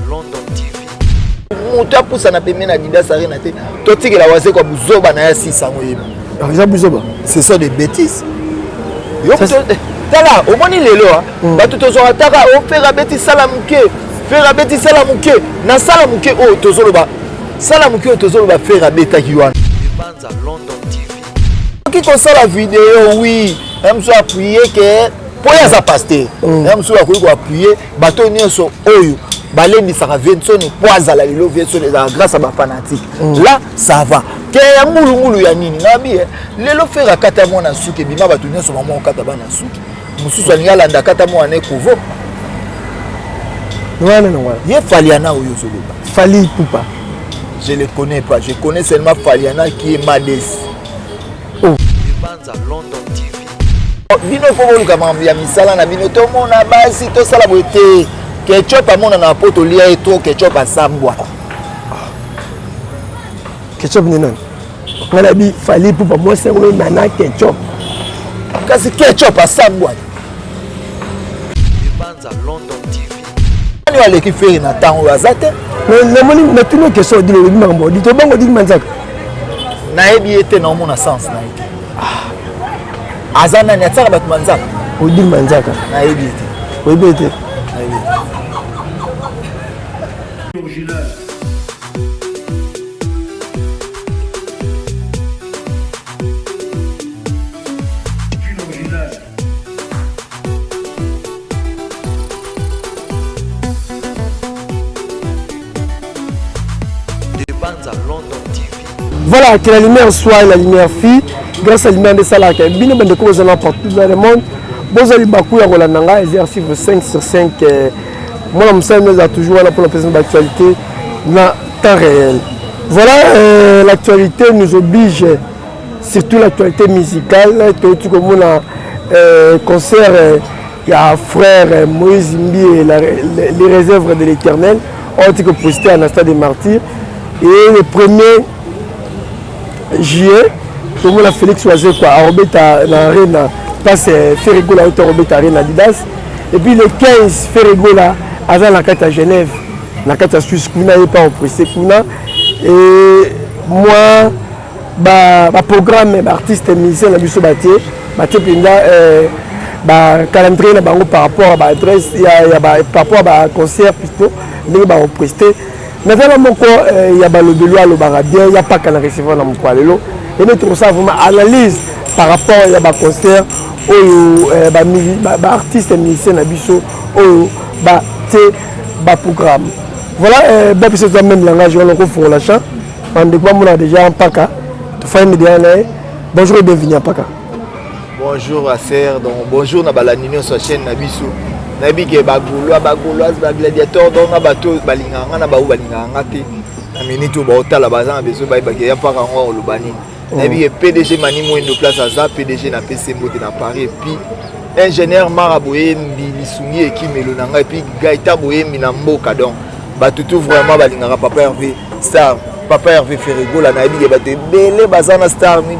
London TV. Moto poussa na pembe na Adidas Arena te. Totiki la wase kwa buzoba na ya 600 Déjà buzoba. C'est ça des bêtises. Tala, au moins il est là. Bah tout aux ataka, on fait rabeti salamuke, fait rabeti salamuke. Na salamuke oh tozolo ba. Salamuke oh tozolo ba faire rabeta kiwan. Banza London TV. Qui comme la vidéo oui, même soit appuyer que pour les pasteur. Même soit appuyer bateau nyonso oyo. Balendi ça vient sonner poisa la lilo vient sonner grâce à ma fanatique. Là ça va. Que ya ngulu ya nini nabi lelo faire kata mona suke bima batu nyonso mama kata bana suke. Mususu alinga landa kata mo ane kuvo. Non. Ye Faliana oyo zoloba. Fali Poupa. Je ne le connais pas. Je connais seulement Faliana qui est Madès. Oh. Banza London TV. Bino faut que mambi ya misala na bino to mona basi to sala bote. Ketchup amona na poto lia et trop ketchup asambwa. Ketchup ni non. On a dit Fali Poupa moi c'est un nana ketchup. Kasi ketchup asambwa. Banza London TV. Ani wale ki faire na temps azate. Mais moni na tout nos questions dit le mambo dit to bango dit manzaka. Na ebi ete na omona sens na ete. Azana ni ataka bat manzaka. O dit manzaka. Na ebi ete. O ebi ete. Na ebi ete. Voilà, que la lumière soit la lumière fille, grâce à la lumière de Salak. Bien, de cause partout dans le monde. Bon, allez, Bakou, à Rolandanga, exercice 5 sur 5. Moi, nous a toujours là pour la présence d'actualité dans temps réel. Voilà, l'actualité nous oblige, surtout l'actualité musicale. Tout comme on a concert, il y a frère Moïse Zimbi et les réserves de l'Éternel. On dit que posté à Nasta des Martyrs. Et le 1er juillet, tout le monde a Félix Oisé quoi, à Robeta dans l'arène, passe Ferrigola à Robeta Arena Adidas. Et puis le 15 Ferrigola à la carte à Genève, la carte à Suisse, Kuna n'est pas oppressé Kuna. Et moi, bah programme artiste musicien la Busso Batier, Batier Pinda, calendrier là par rapport à l'adresse, il y a par rapport à concert plutôt, mais bah oppressé. Naturellement, il y a le Bélois, le Barabien, il n'y a pas qu'à la recevoir dans mon poids. Et nous trouvons ça vraiment analyse par rapport à un concert, aux artistes et musiciens, aux programme. Voilà, c'est le même langage, on a la chance. On a déjà un PACA. Bonjour et bienvenue à PACA. Bonjour à Serre, bonjour à la chaîne Nabiso. Nabi ke bagouloise gladiateur donc na bato balinganga na baou balinganga te na minute ba otala bazana beso ba ke ya paka ngo lobani nabi ke PDG mani moindo place aza PDG na PC Mbote na Paris et puis ingénieur Maraboye Mbisungi ekimelo nanga et puis Gaïta Boye Minamboka donc bato tout vraiment balinganga papa Hervé star papa Hervé Ferrigo la nabi ke bato belé bazana star mi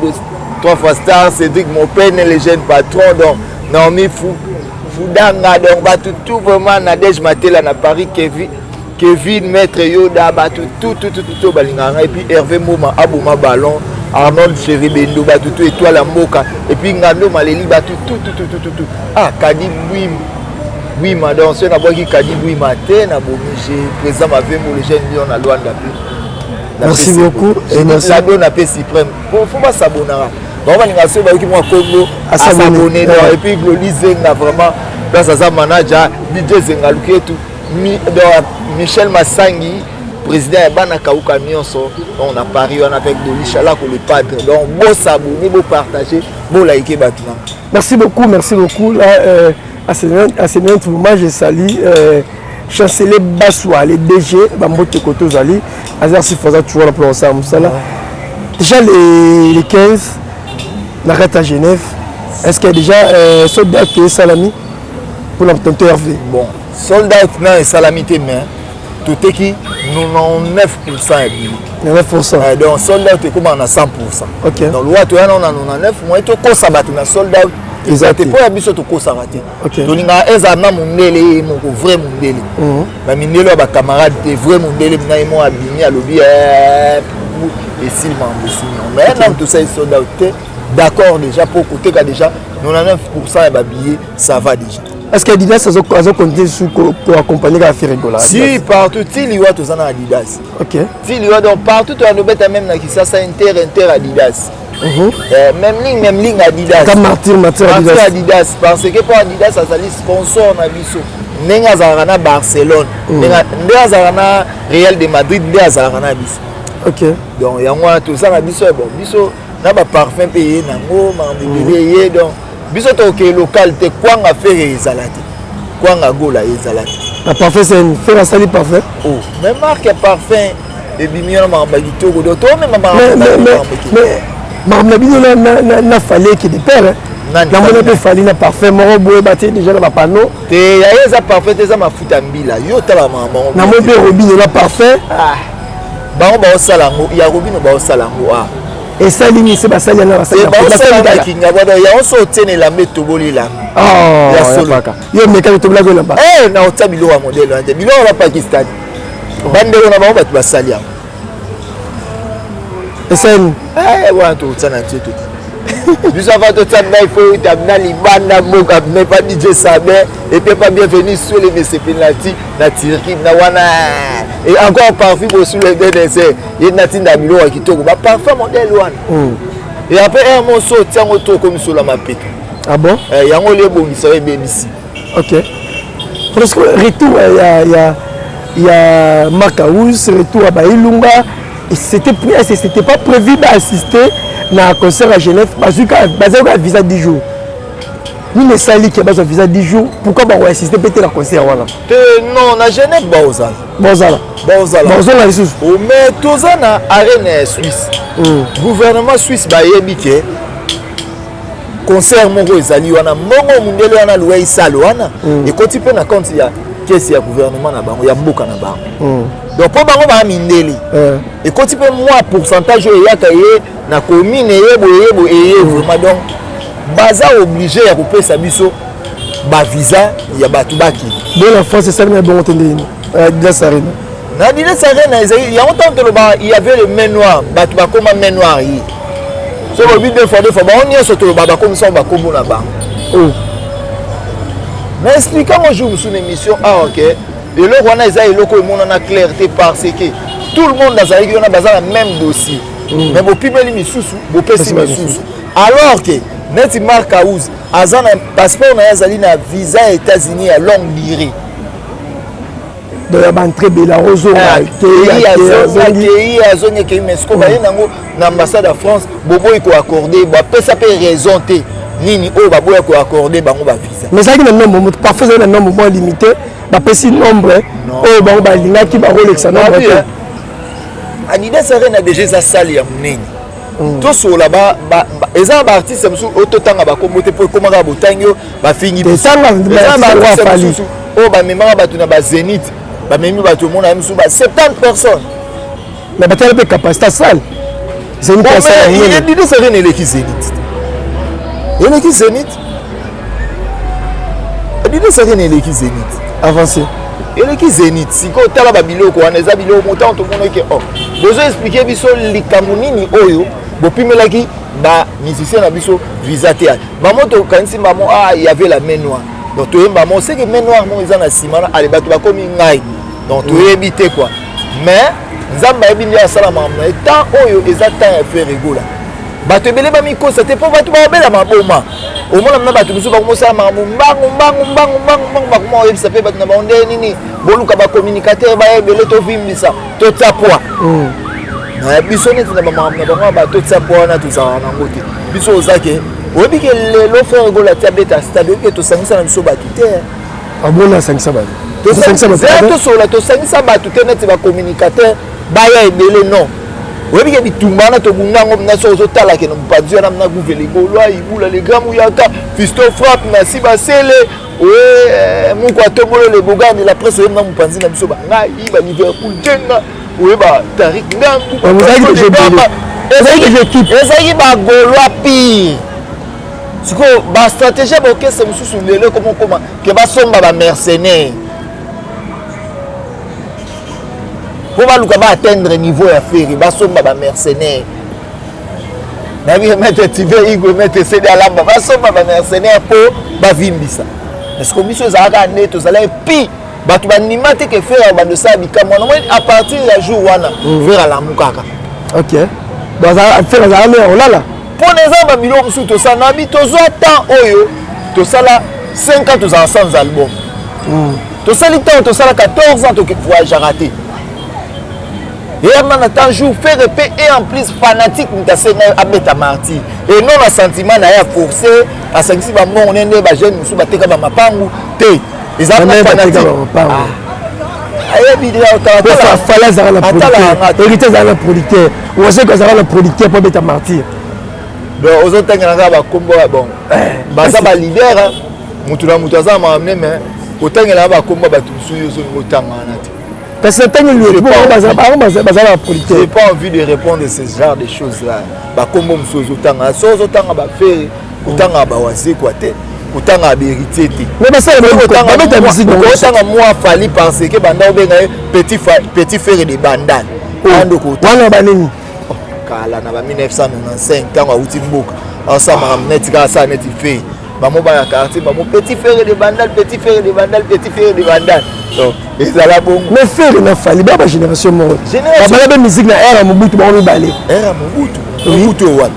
3 fois star Cédric Mopene les jeunes patrons donc Naomi Fou Foudanga donc batu tout vraiment Nadège Matela na Paris Kevin Maître Yoda batu tout balinganga et puis Hervé Moma Abouma Ballon Arnold Chéri Bendo batu tout étoile Mboka et puis Ngando Maleli batu tout ah Kadi oui madame c'est na boki Kadi oui matin na bomige président Mavembo les jeunes lion na Luanda merci beaucoup et merci la donne à paix suprême faut pas s'abonner. Bon, on va se faire moi Congo à s'abonner et puis Glolize n'a vraiment place à sa manager DJ Zengaluke tout Michel Massangi président Bana Kauka Nyonso on a Paris on a avec Dolichala pour le padre donc bon s'abonner bon partager bon liker maintenant. Merci beaucoup là à ce moment je salue chancelier Bassoua les DG Bambote Koto Zali Azersi Faza toujours la place à Moussala déjà les 15 à Genève, est-ce qu'il y a déjà soldat qui est salami pour l'obtenir Hervé? Bon, soldat et salami t'es main, tout est qui 99% 9%. Donc soldat t'es comme on a 100%. Ok. Donc loi tu as on a 99, moi tu as ça battu na soldat exactement pour biso to ko sarate to ninga ezana mundele moko vrai mundele ba mindelo ba camarade de vrai mundele na imo abini alobi et s'il m'embrouille mais non tout ça ils sont d'accord déjà pour côté déjà 99% ya billets ça va déjà. Est-ce que Adidas a compté sur pour accompagner la Ferregola? Si partout Tiliwa tous en Adidas. OK. Tiliwa donc partout tu as le bête même na qui ça Inter Adidas. Même ligne Adidas. Comme Martyr Adidas parce que pour Adidas ça s'allie sponsor na biso. Nenga Zarana Barcelone, nenga Zarana Real de Madrid, nenga Zarana biso. OK. Donc il y a moi tout ça na biso bon biso na ba parfum payé nango mambibé donc biso to ke local te kwanga faire ezalati kwanga gola ezalati la parfum c'est une faire à salir parfum oh même marque parfum et bimio mamba gitoko do to même mais bino na fallait que des pères na mona pe fallait na parfum moro boye baté déjà na panneau te ya eza parfum te za mafuta mbila yo tala mama na mo pe robine na parfum ba ba osalango ya robine ba osalango et ça ligne c'est basali na basali na kinga bodo ya oso tene la metoboli la ya solo yo meka to blago là-bas na otabilo wa modèle ante bilo wa Pakistan bandelo na ba batu basali ya et ça wa to tsana tseto biso va to tsana il faut tabna libanda moka mais pas DJ Saber et puis pas bienvenue sur les MC penalty na Turquie na wana et encore parfum sur le DDC il na tinda bilo wa kitoko ba parfum modèle wana et après un morceau tient auto comme sur la mapete ah bon yango le bongisa e BBC OK parce que retour il y a Makaous retour à Bailunga et c'était pas prévu d'assister na concert à Genève parce que un visa 10 jours. Nous ne sali qui a besoin de visa 10 jours. Pourquoi on va assister peut-être à concert voilà? Non, na Genève Baozala. Baozala les sous. Mais tozana arène Suisse. Gouvernement suisse ba yebike concert moko ezali wana mongo mundele wana loué salo wana et quand pe na compte ya caisse ya gouvernement na bango ya mboka na bango. Donc pour bango ba mindeli et quand tu peux moi pourcentage ya kaye na commune yebo vraiment donc baza obligé ya kopesa biso ba visa ya batu baki bon la France c'est ça mais bon entendre Adidas Arena na Adidas Arena il y a longtemps que il y avait le main noir batu ba comme main noir yi so le but de fois ba on y surtout ba comme ça ba comme na ba mais expliquez-moi jour sur une émission OK et le roi eza eloko monde na clarté parce que tout le monde dans Zaïre on a besoin du même dossier mais bo pimeli misusu bo pesi misusu alors que net Marc Aouz azana passeport na yazali na visa États-Unis à longue durée de la entrée Belarus qui a zone qui Mexico ba yango na ambassade de France bobo iko accorder ba pesa pe raison te nini o ba boya ko accorder bango ba visa mais ça qui le nombre parfois c'est un nombre limité ba pesi nombre o bango ba linga ki ba Rolex nombre Adidas Arena déjà ça sali ya munene to so là ba eza ba artiste musu ototanga ba kombote pour komaka botango ba fingi besanga ba fali o ba memanga batu na ba Zénith ba memi batu mona musu ba 70 personnes mais ba telle capacité salle Zénith ça rien Adidas Arena eleki Zénith eleki Zénith Adidas Arena eleki Zénith avancé eleki Zénith siko tala ba biloko wana eza biloko motant to mona ke bozo expliquer biso likambo nini oyo bopimelaki ba musicien na biso visa te ba moto kanisi mamo il y avait la main noire donc to yemba mo c'est que main noire mo eza na simana ale bato ba komi ngai donc to yebite quoi mais nzamba yebi ya sala mamo tant oyo eza temps ya faire rigola bato ebele ba miko c'était pour bato ba bela maboma au moins na bato biso ba komosa mamo mbangu ba komo yebisa pe bato na ba onde nini boluka ba communicateur ba ebele to vimbisa to tsapwa na biso neti na ba bango ba to tsapwa na to za na ngote biso ozake oyebi ke lelo faire gola tabeta stade ke to sangisa na biso bato te abona sangisa bato to sangisa bato to sola to sangisa bato te neti ba communicateur ba ya ebele non oyebi ke bitumbana to bungango na so ozotala ke no mpadio na na guveli golwa ibula le gamu yaka fisto frappe na si basele mungu atobolo le bogani la presse yemna mupanzi na biso ba ngai ba Liverpool tenga oyeba Tariq Ngangu ezaki ba golwa pire sikoyo bastratégie ya baorchestre mosusu lelo komokoma ke basomba bamercenaire mpo baluka baatteindre niveau ya feri basomba bamercenaire nayebi maître tive igwe maître sedi alamba basomba bamercenaire mpo bavimbisa parceke biso ezalaka nde tozala epi bato bandima te ke fere bando sala bikamwa nomoi à partir ya jour wana fere alamukaka ok fere azala me olala mpo na eza babilo mosusu tosala na bi tozwa temps oyo tosala 5 ans tozala sans album tosali temps tosala 14 ans tovoyageaka te eyama na temps jour fere mpe et en plus fanatique mutasenga abeta martyr et non na sentiment na ye aforcé asangisi bamongo nende bajeune mosusu bateka bamapangu te ezalaka fanatique ayebi fala azala na producteur hérité azala na producteur oseko azala na producteur mpo abeta martyr donc ozotangela kaka bakombo bon baza balider motu na motu aza maamne mais otangela bakombo bato mosusu yo ozolinga otangana te parce que tant j'ai pas envie de répondre à ce genre de choses là bakombo mosusu ozotanga so ozotanga bafere otanga bawase kwa te otanga héritier te otanga moi fali parce que banda obenga petit frère de bandane wana banini kala na ba 1995 ntango auti mboka ensemble neti kaka sa neti fe bamo ba quartier bamo petit frère de bandane petit frère de bandane petit frère de bandane donc ezala bongo mais frère na fali ba génération moko ba musique na era Mobutu ba mibale era Mobutu wa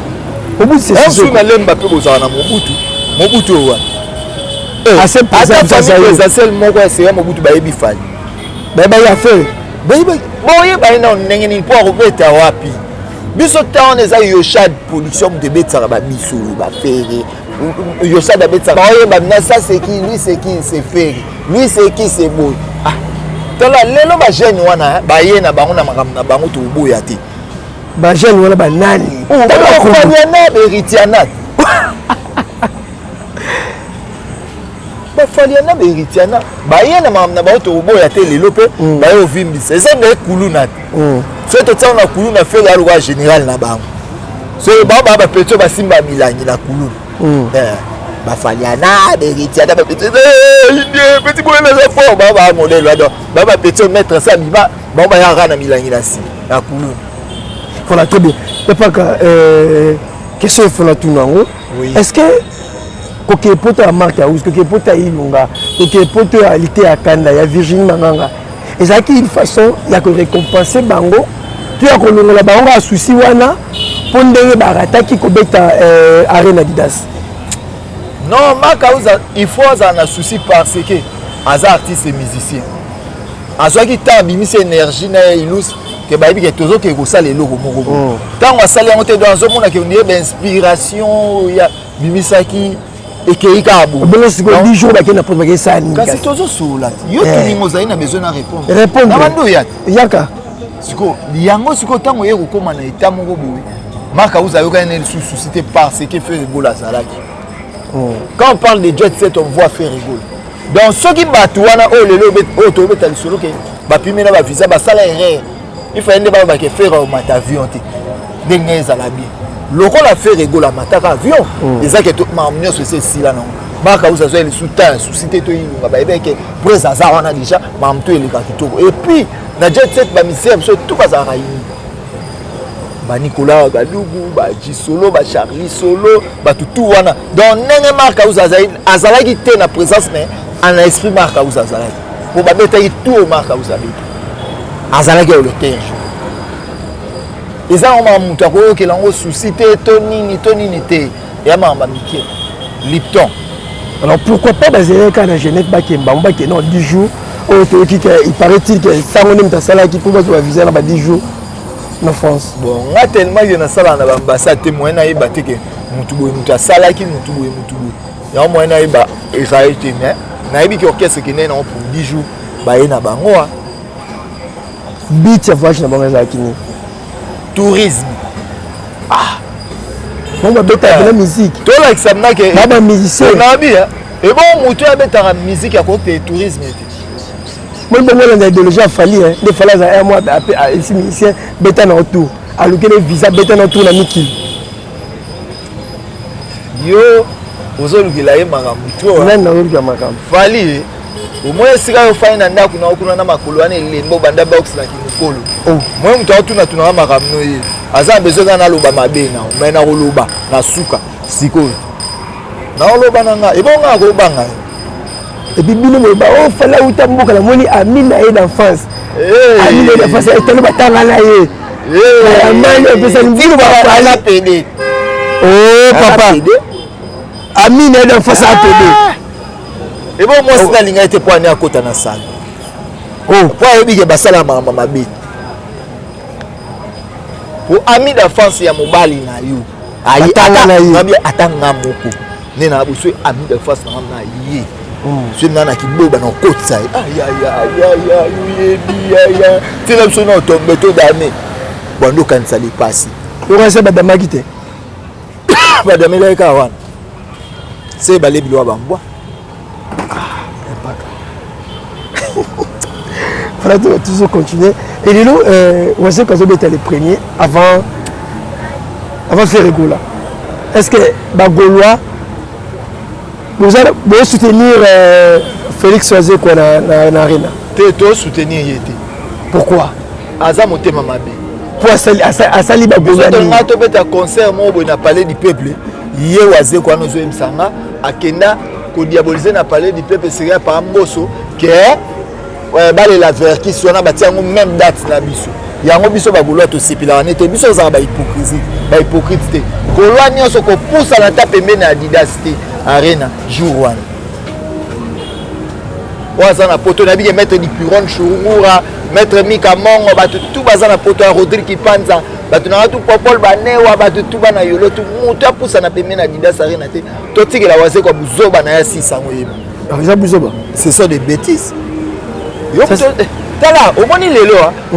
Mobutu c'est ça na lemba pe bozala na Mobutu wa assez présidentiel moko c'est Mobutu ba yebi fali ba ya frère boye ba na ndenge ni po robeta wapi biso taon eza yoshad production de betsaka ba misolo ba fere yoshad abetsaka oye ba na ça c'est qui lui c'est qui c'est fere lui c'est qui c'est boy ah tala lelo ba jeune wana ba ye na bango na makambo na bango to boya te ba jeune wana ba nani ba faliana beritiana ba faliana beritiana ba ye na makambo na bango to boya te lelo pe ba yo vimbisa eza de kuluna so to na kuluna fere alwa général na bango so ba petit basimba milangi na kuluna bafaliana beritiana ba petit boye na fort ba modèle là ba petit mettre ça biba ba ya na milangi na si na kuluna voilà très bien pas que question faut la tout nango est-ce que koke poto ya marque ya koke poto ya ilunga koke poto yaalité ya kanda ya Virginie Manganga ezaki une façon ya ko récompenser bango tu ya kolongola bango a souci wana po ndenge barataki kobeta arena Adidas non makauza il faut en souci parce que aza artiste et musicien azwaki ta bimisi énergie na ilus ke bayebi ke tozo ke kosala eloko moko ntango asali yango te do azomona ke ondie inspiration ya bimisaki ekei kaka bongo siko 10 jours bakenda po bakesani kasi tozosola yo tuningo ozali na besoin na répondre na bando yaka siko yango siko ntango ye kokóma na eta moko boye makauza ayokani na lisusu te parce que fait rigola azalaki quand on parle de jet set on voit faire rigolo donc soki bato wana oyo lelo oyo tobeta lisolo ke bapimi na bavisa basala erreur il faut nde babake faire omata avion te ndenge ezala bien lokola faire rigolo amataka avion ezake makambo nyonso ese esila nango makauza azwa lisusu ta susi te toyilunga bayebi ke pres aza wana déjà makambo to eleka kitoko et puis na jet set bamisere biso tout bazalaka yini Nicolas Gadougou, Jisolo, Charlie Solo, tout wana. Donc ndenge marque azalaki te na présence mais en esprit marque azalaki. Pour babeta tout marque azalaki. Azalaki le terre. Eza on mutu ko ke lango souci te tonini te. Ya mamba Mickey. Lipton. Alors pourquoi pas baser ka na Genève bakemba mbake non 10 jours. Il paraît-il que ça on aime ta salaki pour va viser là 10 jours. Na France. Bon, on a tellement de sala na ambassade témoin na yeba te ke mutu boy mutu asalaki mutu boy. Ya moyen na yeba Israël te na yebi ki orchestre ki na pour 10 jours ba na bango a. Beat ya voyage na bango za kini. Tourisme. Ah. On va beta la musique. To like ça na ke ba musicien. Na bi et bon mutu a beta la musique à côté tourisme. Moi je suis dans l'idéologie à Fali, des fois là, moi, ici, musicien, bêta dans tout. Alors que les visas bêta dans tout, la Miki. Yo, ozolukila ye makambo to nani nazoluka makambo fali au moins esika yo fai na ndako na okuna na makolo wana elembo banda box na kimokolo moi mutu atuna tuna makambo no ye aza besoin kana loba mabe na mais na koloba na suka sikoyo na oloba nanga ebonga koloba ngai et puis bino mo ba o fala uta mboka na moni Amina et d'enfance Amina et d'enfance et tellement batanga na ye Amina pesa ni bino ba fala pede oh papa Amina et d'enfance a pede et bon moi c'est la ligne était poignée à côté na salle oh pour yebi ke basala mama mabe pour ami d'enfance ya mobali na yo ayi atanga moko ne na buso ami d'enfance na ye je nana ki boba na kotsa ya yebi tela biso na tombe to dame bondo kanisa li pasi yo se badama kite badame la ka wana se bale bilwa bambwa il faut toujours continuer. Et Lilo, on sait qu'on était les premiers avant faire Gola. Est-ce que Bagolois, vous allez soutenir Félix Oazé dans l'arena? Tu soutenir Yété. Pourquoi? Aza motema mabe. Pour Asali Bagolois. Vous avez un concert, moi, on a parlé du peuple. Yé Oazé, quoi, nous sommes Akenda, qu'on diaboliser, n'a parlé du peuple, c'est par Mbosso, que bale la ver qui soit na batiango même date na biso yango biso bagolo to sepila na te biso za ba hypocrite te kolwa nyonso ko poussa na ta pembeni na Adidas te arena jour wana waza na poto na bige maître di Puron Churungura maître Mika Mongo batu tout baza na poto ya Rodrigue Kipanza batu na tout Popol banewa batu tout bana yolo tout mutu a poussa na pembeni na Adidas arena te to tikela waze kwa buzoba na ya 600 yeba c'est ça des bêtises. Tala, au moins lelo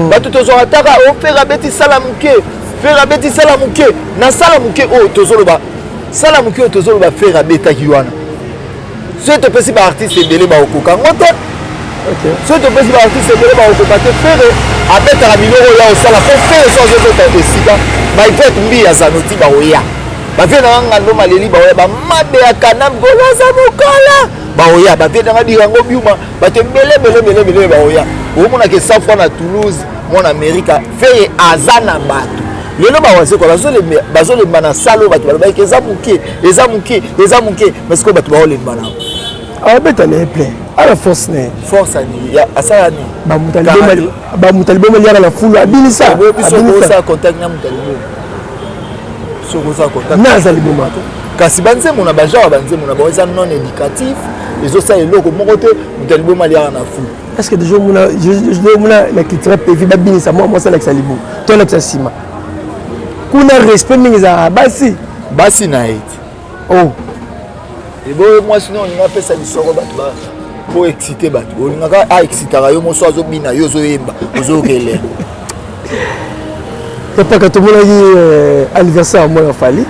bato tozora taka o fera beti salamuke na salamuke o tozoloba salamuke o tozoloba fera beta kiwana so to pesi ba artiste belé ba okoka ngote so to pesi ba artiste belé ba okoka te fere abeta la minoro ya o sala ko fere so zo to esika ba ifet mbi ya zanoti ba oya ba vena ngando maleli ba oya ba mabe ya kanam golaza mokola baoya bate dans dire ngo biuma bate belé baoya o mona ke sa fois na Toulouse mon Amérique fait azana bato lelo bawaze ko bazole bana salo bato ba ke zamuke parce que bato baole bana beta ne plein à la force ani ya asala ni ba mutalibo mali ya la fulu abinisa ça contact na mutalibo soko ça contact na zalibo mato kasi banzemo na baja banzemo na baza non éducatif les autres ça eloko moko te mutalibo mali ya na fulu est-ce que déjà mona la culture pevi babinisa moi ça la salibo to la sima kuna respect mingi za basi na it oh et bon moi sinon on a fait ça lisoro bato ba pour exciter bato on a exciter yo mo so azobina yo zo yemba ozo kele papa quand tout le monde anniversaire moi la fali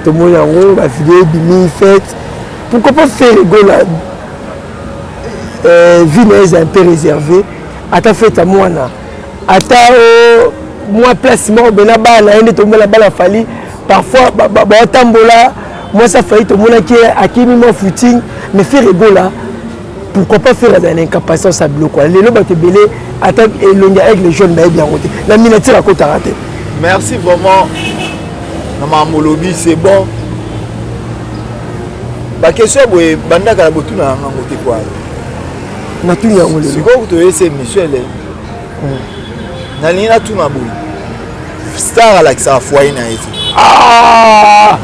tout le monde en gros la vidéo bimi fête pourquoi pas faire rigola vie un peu réservé à ta fête à moi na à ta moi placement bena bala ende to la bala fali parfois ba tambola moi ça fait tout le monde qui a qui mon footing mais faire rigola pourquoi pas faire dans incapacité ça bloque quoi les loba te belé attaque et longa avec les jeunes bien roté la miniature à côté raté merci vraiment na molobi c'est bon ba question boye banda kala botuna nga ngote kwa na tu ya ngolo siko to ese Michel na lina tuna boye star Alex afwai na ese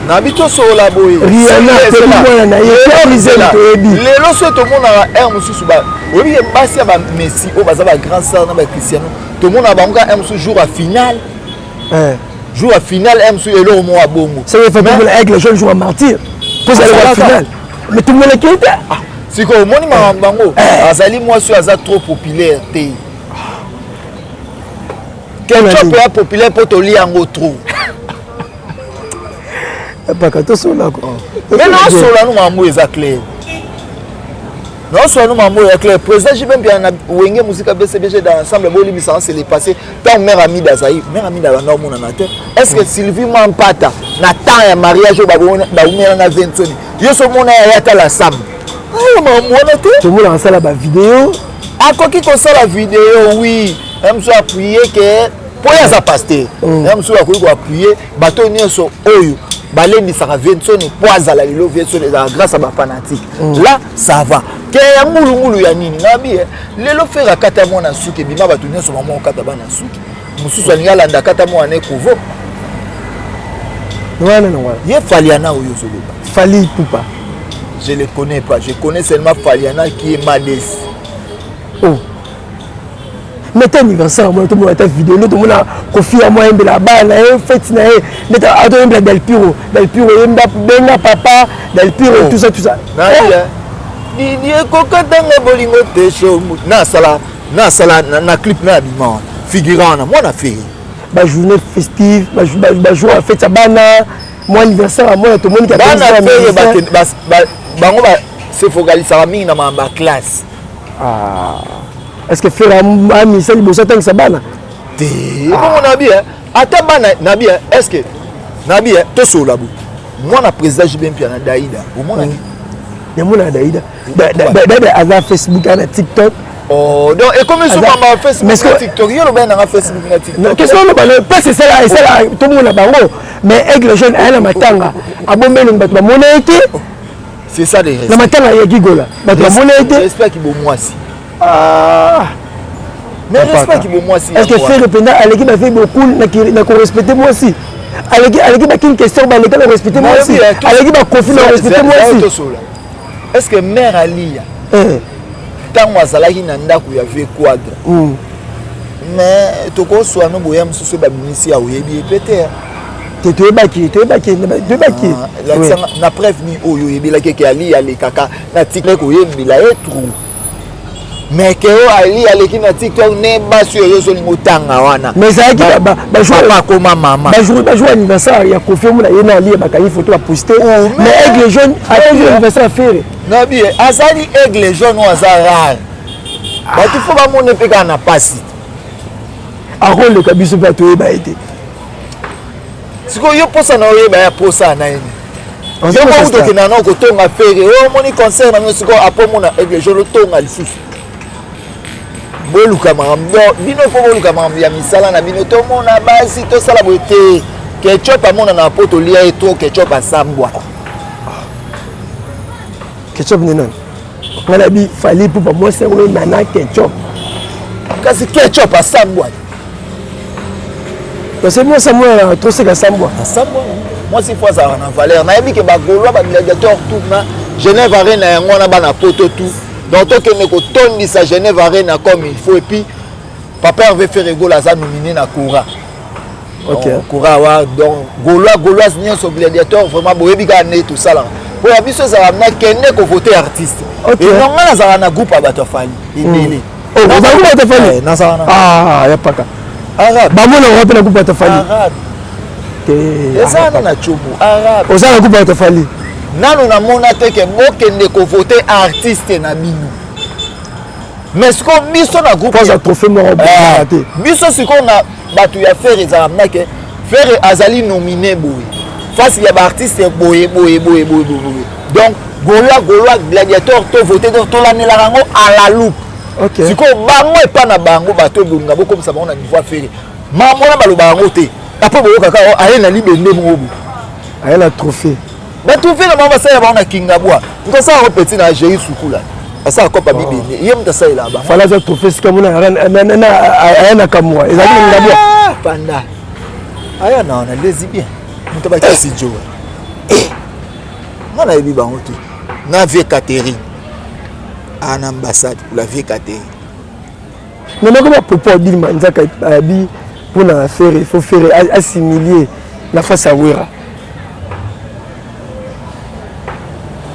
na bito so la boye Rihanna pe mo na ye rizela lelo so to mona na mususu ba obi ke basi ba Messi o baza ba grand star na ba Cristiano to mona ba nga mususu jour à finale jour à finale mususu elo mo abongo ça fait pas avec le jeune joueur martyr pour aller à la finale mais tout le monde qui était si ko moni bango azali moi sur aza trop populaire te quelqu'un peut être populaire pour te lire en trop pas quand on là quoi mais non sur là nous maman est clair non soit nous mambo ya clair président j'ai même bien wenge musique BCBG dans ensemble boli bisa c'est le passé tant mère ami d'Azaï mère ami d'Ala na mona na terre est-ce que Sylvie Mampata na temps ya mariage ba umela na 20 yo so mona ya ta la sam ah mambo na te tout le monde en salle ba vidéo akoki ko sala vidéo oui même so appuyer que pour ya za pasteur même so akoki ko appuyer bato nyonso oyo balendisaka Vincent poazala lelo Vincent grâce à ba fanatique là ça va ke ya ngulu ya nini nabi lelo fera kata mona suki bima bato nyonso mama kata bana suki mususu alinga landa kata mona ekuvo non ye Faliana oyo soloba Fali Poupa je le connais pas je connais seulement Faliana qui est Madès oh notre anniversaire moi tout le monde a vidéo tout le monde a confié à moi un la balle et fête na et a Del Piro benga papa Del Piro tout ça ni kokatanga bolingo te show na sala na clip na bima figurant na moi na fait ba journée festive ba jour à fête bana mon anniversaire moi tout le monde qui a bango ba se focaliser mingi na ma classe est-ce que faire ami ça liboso tant que ça bana te bon na bien ata bana na bien est-ce que na bien to sola bu moi na président JBM na Daïda au moins ya mona Daïda à Facebook à TikTok oh donc et comme sur ma Facebook TikTok yo lo ben na Facebook na TikTok qu'est-ce que le pas c'est ça tout le monde bango mais aigle jeune à matanga abomeli bato ba mona été c'est ça les la matanga ya gigola bato ba mona été j'espère qu'il bo moi si mais respect qui moi si est-ce que faire répondre à l'équipe a fait beaucoup na ko respecter moi aussi à l'équipe a une question ba l'équipe a respecter moi aussi à l'équipe a confier na respecter moi aussi est-ce que mère Alia tant azalaki na ndako ya vie quadre mais toko so no boya msusu ba binisi ya oyebi pété te baki na preuve ni oyo yebila ke Ali ya le kaka na TikTok oyebi la etru mais que Ali aleki na TikTok ne ba sur yo so lingo tanga wana mais ça qui ba jouer pas comme maman ba jouer anniversaire ya confirme na yena Ali ba kani photo a poster mais aigle jaune a toujours anniversaire faire na bien azali aigle jaune ou azara ba tu faut ba mone peka na pasi a rôle ka biso ba to ba été siko yo posa na yo ba ya posa na yini on se ko to kina na ko tonga faire o moni concert na siko apo mona aigle jaune tonga lisusu boluka mambo bino fo boluka mambo ya misala na bino to mona basi to sala bote ketchup amona na poto lia eto ketchup asambwa ketchup ni non ngala bi Fali Poupa moi c'est oui nana ketchup kasi ketchup asambwa parce que moi ça moi trop c'est asambwa moi c'est fois ça na valeur na yebi ke ba golwa ba gladiateur tout na Genève arena yango na ba na poto tout donc toi que ne cotonne sa Genève arena comme il faut et puis papa Hervé Ferrego la za nominé na Koura OK Koura wa donc Gaulois ni so gladiateur vraiment boyebi ka né tout ça là pour la biso ça na kende ko voter artiste et non na za na groupe abato Fali ibele oh ba groupe abato Fali na za ya paka arabe ba mo na groupe abato Fali arabe te ça na chobu arabe o za na groupe abato Fali nano na mona te ke bokende ko voter artiste na bino mais ce qu'on biso na groupe pose trophée moro te biso ce qu'on a batu ya faire ezala na ke faire azali nominé boy face ya ba artiste boy donc Gaulois gladiateur to voter to la nela rango à la loupe OK ce qu'on bango et pas na bango bato bonga boko comme ça on a niveau faire mamona baloba bango te après boyoka ka aye na libende mo aye na trophée mais tout fait na mama ça ya bana kingabwa ngo ça ko petit na Jésus sukula ça ko pa bibende yem ta ça là ba fala za trophée c'est comme na na kamwa ezali ngabwa panda aya na lezi bien muto ba kasi jo ngana yebi bango tu na vie Catherine en ambassade pour la vie Catherine mais comment propos dire manzaka abi pour na faire il faut faire assimiler la face à Wera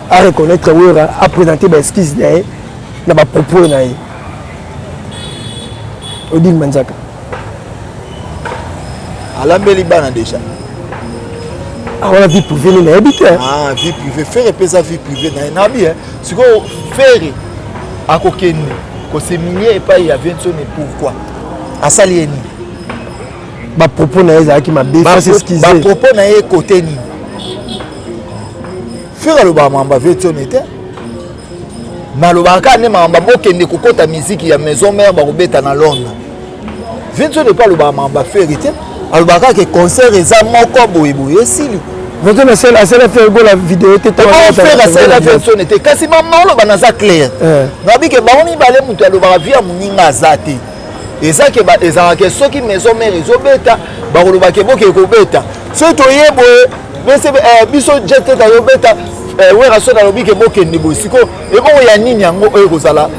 à reconnaître Wera à présenter des esquisses na ba propos na ye Odile Manzaka alambeli bana déjà on a vie privée na habite vie privée faire epesa vie privée na bien ce que faire akokende koseminier epai ya Vincent et pourquoi asali eni ba propos na ezaki mabe face excusé ba propos na ye côté ni fera le ba mamba Vincent était malobaka ne mamba bokende kokota musique ya maison mère ba kobeta na Londres Vincent n'est pas le ba mamba ferité alobaka que concert eza moko boyeboye esili Vincent na sel asala faire go la vidéo te ta faire asala Vincent était kasi mama lo bana za clair nabi ke ba oni bale mutu alobaka via muninga azate eza ke ba eza ke soki maison mère ezobeta ba koloba ke boke kobeta so to yebo bese biso jete ta yobeta wera so na lobi ke boke ndebo siko e bon ya nini yango oyo kozala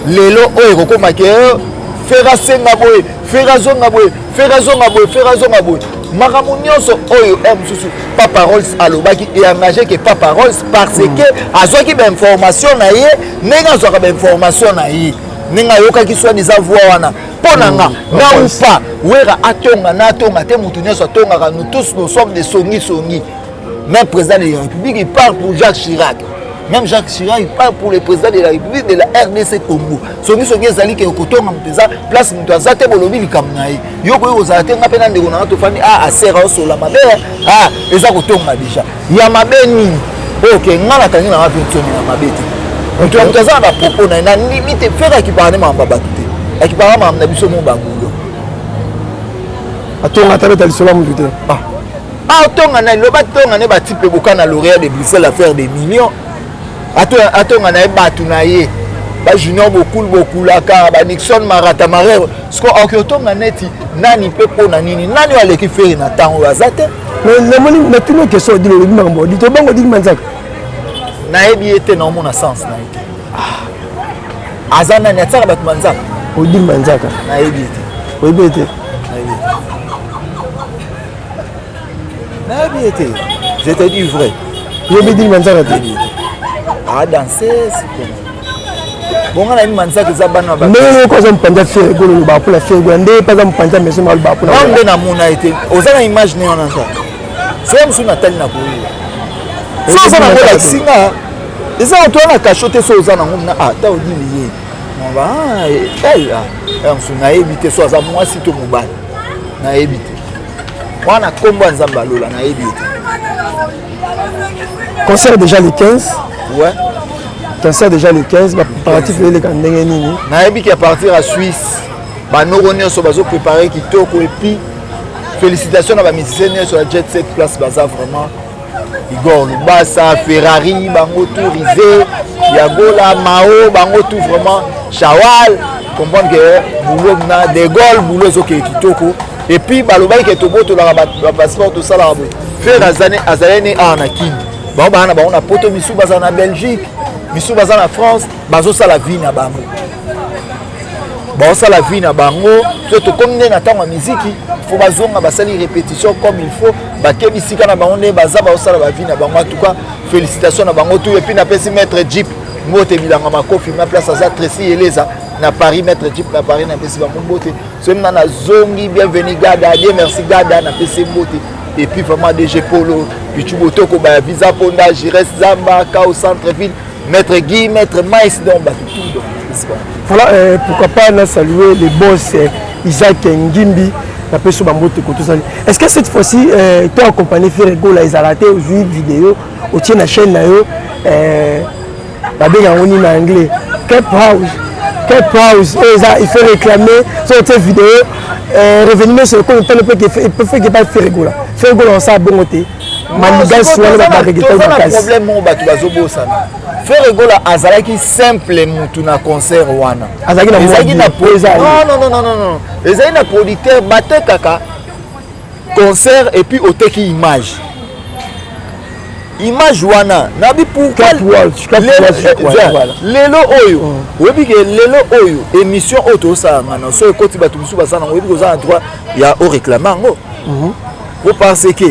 lelo oyo kokoma ke fera senga boye fera zonga boye fera zonga boye fera zonga boye makambo nyonso oyo mususu Papa Rolls alobaki et engagé que Papa Rolls parce que azwaki ba information na ye ndenge azwaka ba information na ye ndenge ayokaki soit des voix wana ponanga na upa wera atonga na atonga te mutu nyonso atongaka nous tous nous sommes des songi même président de la République il parle pour Jacques Chirac. Même Jacques Chirac, il parle pour le président de la République de la RDC Congo. Songi ezali ke kotonga muteza place mutu azate bolobi likamnaye. Yoko ozate ngapena ndeko na to fani asera osola mabe eza kotonga déjà. Ya mabe nini? OK, ngala kangi na Vincent na mabe te. Mutu amutaza na propos na limite fera ki parler mamba batute. Akipara mamba biso mo bangulo. Atonga tabeta lisola mutu te. Atonga na loba tonga ne ba type bokana lauréat de Bruxelles à faire des millions. Atonga na batu na ye ba junior beaucoup la ka ba Nixon Marata Marero sko okotonga neti nani pe pona nini nani wale ki faire na tango azate mais moni na tino ke so dilo bi mambo di to bango di manzaka na ebi ete na mona sens na ete azana na tsaka bat manzaka o di manzaka na ebi ete o ebi ete na ebi ete je te dis vrai yebi di manzaka te à danser c'est bon on a une manzaka za bana ba mais ko za mpanja faire go lo ba pour la faire go ndé pas za mpanja mais mal ba pour on na mona été ozana imaginer on a ça so msu natali na ko so ça na ko la singa eza to na cachoter so ozana ngomna ta odili ye on va msu na éviter so za moi si to mobali na éviter wana kombo nzamba lola na éviter concert déjà le 15. Ouais. Concert déjà le 15, bah partir faire les candengé nini. Naebi qui à partir à Suisse. Bah nous on so bazo préparer kitoko et puis félicitations à ba musiciens sur la Jet Set place baza vraiment Igor Lubasa, Ferrari, bango tourisé, Yagola, Mao, bango tout vraiment Chawal, comprendre que boulot na De Gaulle boulot zo kitoko et puis baloba qui to boto la passeport tout ça là. Faire azane na kin. Bon bana ba on a poto misu baza na Belgique, misu baza na France, bazo sala vie na bango. Ba sala vie na bango, to comme na tango musique, faut bazonga basali répétition comme il faut, ba kebisika na bango ne baza ba sala ba vie na bango en tout cas, félicitations na bango tout et puis na pesi maître Jeep, mote bilanga makofi na place za Tracy Eleza na Paris maître Jeep na Paris na pesi bango mote. So na zongi bienvenue Gada, Dieu merci Gada na pesi mote. Et puis vraiment DG Polo, puis tu boto ko ba visa ponda, Jires Zamba, Kao centre-ville, maître Guy, maître Maïs donc ba tout donc. Voilà pourquoi pas na saluer les boss Isaac Ngimbi na peso ba moto ko tout ça. Est-ce que cette fois-ci tu as accompagné Ferrego la Izalate au vidéo au tien na chaîne na yo ba bien on en anglais. Cap House il faut réclamer sur cette vidéo revenir sur le compte il peut faire que pas Ferrego là. Ferrego là ça bon côté. Manigas soit le problème mon batu bazobo sana. Ferrego là azalaki simple mutu na concert wana. Azalaki na posa. Non. Ezali na producteur batte kaka concert et puis oteki image. Image wana nabi pourquoi lelo oyo webi ke lelo oyo émission auto ça ngana so ekoti batu musu basana webi ko za droit ya o réclamer ngo vous pensez que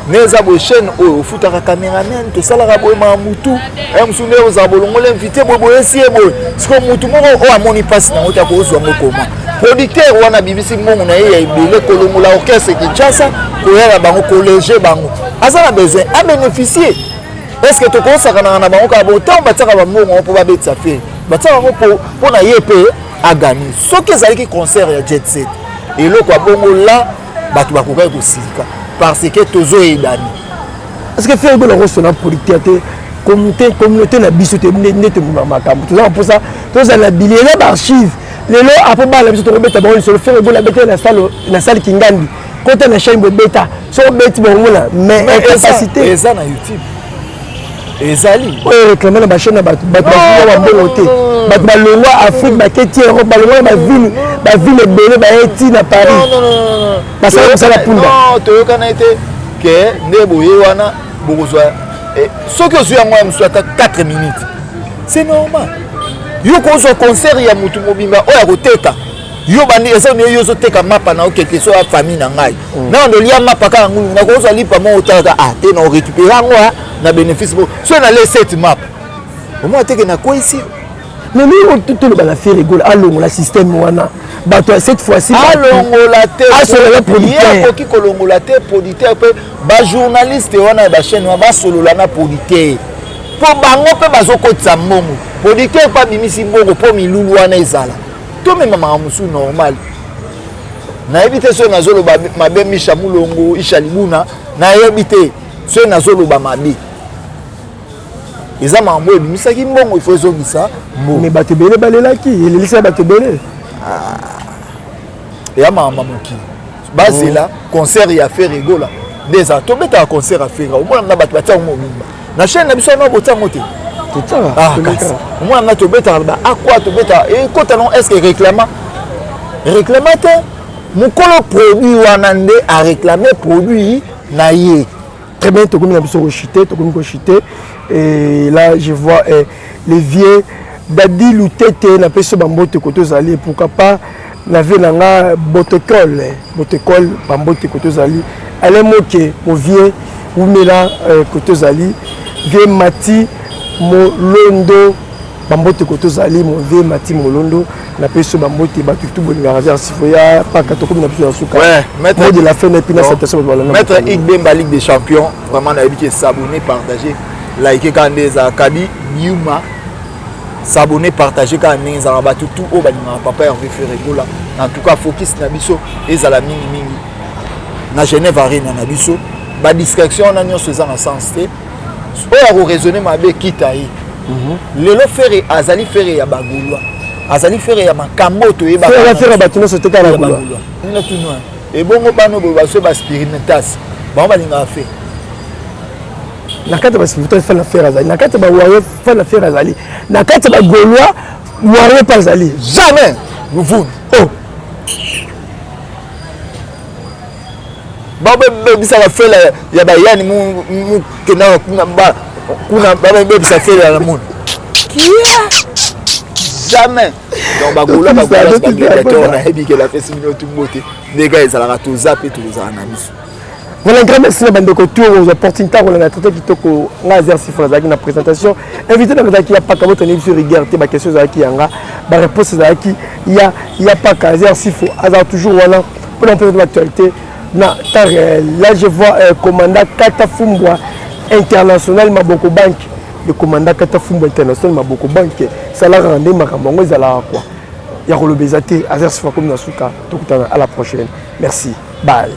neza bo chaîne oyo futaka cameraman to sala ka boy ma mutu msune oza bolongo l'invité boy esie boy siko mutu moko o amoni passe na ota ko zo ngo koma producteur wana BBC mongo na ye ya ibele kolongo la orchestre Kinshasa ko yala bango collège bango azana besoin à bénéficier. Est-ce que tu commences à na bango ka bo temps bataka ba mongo po ba betsa fe batia yango mpo na ye mpe agani soki ezalaki concert ya jet set eloko ya bongo la bato bakokaki kosilika parce que tozoyedani est-ce que faire la rosona producteur te communauté na biso te nete mbuma makambo toza mposa toza na bilele baarchive lelo après bala biso tokobeta bango lisolo faire ebola beta na salle kingandi kota na chaîne bobeta so obeti bongona mais incapacité eza na youtube ezali oyo réclame na bachaîne na bato babongo te bato balongwa afrique baketi europe balongwa na baville ebele baeti na paris basala kosala punda toyokana ete ke nde boye wana bokozwa soki ozwi yango ya mosu ata 4 minutes c'est normal yo kozwa concert ya motu mobimba oyo akoteka yo bandi eza yo ozoteka mapa na okeke so ya famille na ngai na ndolia mapa kaka ngulu nakozwa lipa mo otaka te na orécupérer yango na bénéfice bo so na les 7 map omo ateke na quoi ici mais nous tout le bala fait rigole alongola système wana bato cette fois-ci alongola te producteur akoki kolongola te producteur pe ba journaliste wana ba chaîne wana basolola na producteur po bango pe bazokotisa mbongo producteur pa bimisi mbongo po milulu wana ezala to mema mamusu normal nayebi te so nazoloba mabe Misha Mulongo Isha Libuna nayebi te so nazoloba mabe eza mambo ebimisaki mbongo ifo ezongisa mais bato ebele balelaki elelisa bato ebele eya mama moki bazela concert ya faire egola ndeza tobetaka concert ya faire omona na bato batiaka mobimba na chaîne na biso wana botiango te omona na tobetaka akwa tobetaka ekota non est ce que réclama te mokolo produit wana nde aréclame produit na ye très bien tokomi na biso kochite et là je vois les vieux Dadi Lutete na peso bambote koto zali pourquoi pas nave nanga botecol bambote koto zali ale moke mo vieux umela koto zali vieux Mati Molondo bambote koto zali mo vieux Mati Molondo na peso bambote batu tout bolinga razia sifoya paka tokomi na biso suka maître de la fin et puis na cette maître Igbemba Ligue des Champions vraiment na habitué s'abonner partager liker kandeza kadi Yuma s'abonner partager quand neza rabatu tout au balima papa Hervé Ferregola en tout cas focus na biso ezala mingi na Genève Arena na biso ba distraction na nyonso eza na sens te oya ko raisonner mabe kitayi lelo fere azali fere ya bagulwa azali fere ya makamboto yeba fere batu no sote kana bagulwa ina tunwa e bongo bano bo baso ba spiritas ba balinga fe na kati ba sifuta fa na faire azali na kati ba waye fa na faire azali na kati ba golwa waye pas azali jamais nous vous baba bisa ba fela ya bayani mu kena kuna baba bisa fela la monde jamais donc ba golwa na hebi ke la fesi minute mbote les gars ils ala to zaper tous les analyses. Voilà, un grand merci à Bandeko Tour, aux opportunités qu'on a traité qui toko na exercice dans la présentation. Invité dans le qui a pas qu'à votre niveau sur regarder ma question à qui yanga, ma réponse à qui il y a pas qu'à exercice faut hasard toujours voilà pour un peu de l'actualité. Na là je vois commandant Katafumbwa international Maboko Bank, le commandant Katafumbwa international Maboko Bank, ça l'a rendu makambo ezala quoi. Ya ko le bezate exercice comme na suka, tout à la prochaine. Merci. Bye.